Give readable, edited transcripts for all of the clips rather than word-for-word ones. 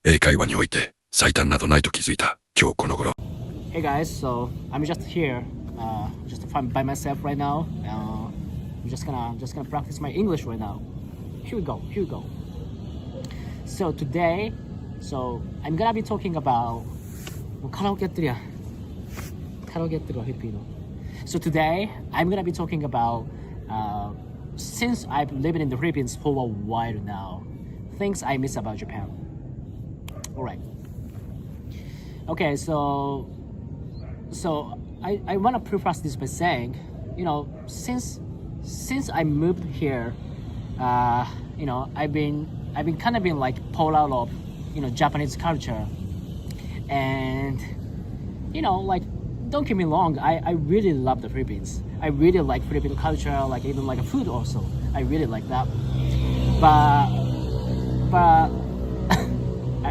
英会話において最短などないと気づいた今日この頃。 Hey guys, so I'm just here, just by myself right now. I'm just gonna practice my English right now. Here we go. So today, I'm gonna be talking about もうカラオケやってるやん。カラオケやってるわ、フィリピンの。So today, I'm gonna be talking about since I've lived in the Philippines for a while now, things I miss about Japan. Alright. Okay, so I want to preface this by saying, since I moved here, I've been kind of been like pulled out of, Japanese culture, and like, don't get me wrong, I really love the Philippines. I really like Filipino culture, like even like food also. I really like that, but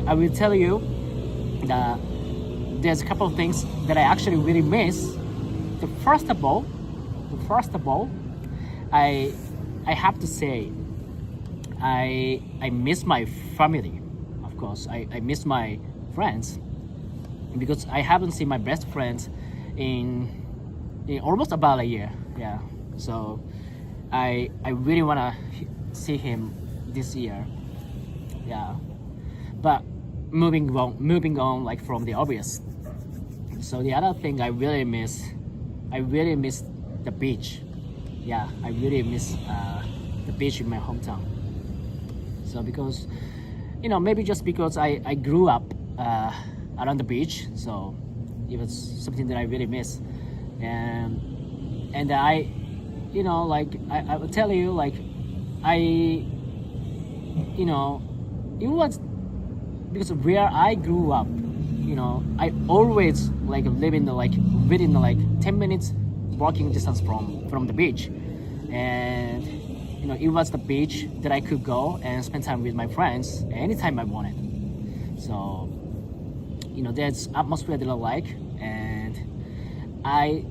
I will tell you that there's a couple of things that I actually really miss. The first of all, I have to say, I miss my family. Of course, I miss my friends because I haven't seen my best friends in almost about a year. Yeah, so I really wanna see him this year. Yeah, but moving on, like from the obvious. So the other thing I really miss the beach. Yeah, I really miss the beach in my hometown. So because, maybe just because I grew up around the beach, so it was something that I really miss. And I, like I will tell you, like it was because where I grew up, I always like live in within 10 minutes walking distance from the beach, and it was the beach that I could go and spend time with my friends anytime I wanted. So that's atmosphere that I like, and I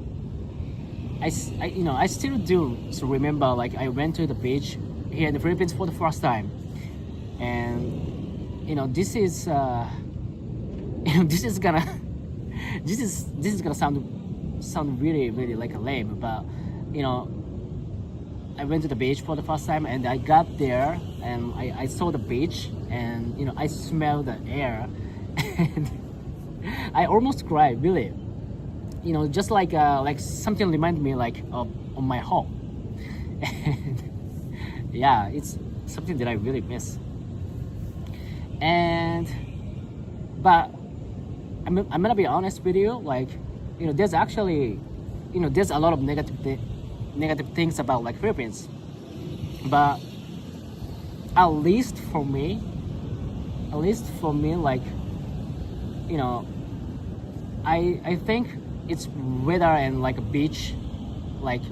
still do remember, like I went to the beach here in the Philippines for the first time, and this is gonna sound really like a lame, but I went to the beach for the first time, and I got there and I saw the beach, and I smelled the air and I almost cried, really. Just like something reminded me like of my home. And yeah, it's something that I really miss. But I'm gonna be honest with you, like there's actually there's a lot of negative things about like Philippines, but at least for me, like I think it's weather and like a beach, like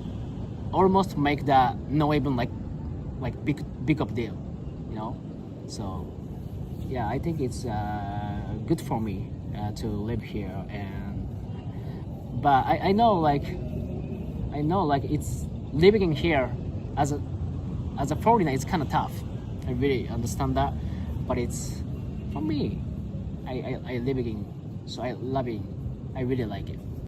almost make that no even like big of deal, so yeah, I think it's good for me to live here, but I know like it's living in here as a foreigner, it's kind of tough. I really understand that, but it's for me, I living in, so I love it. I really like it.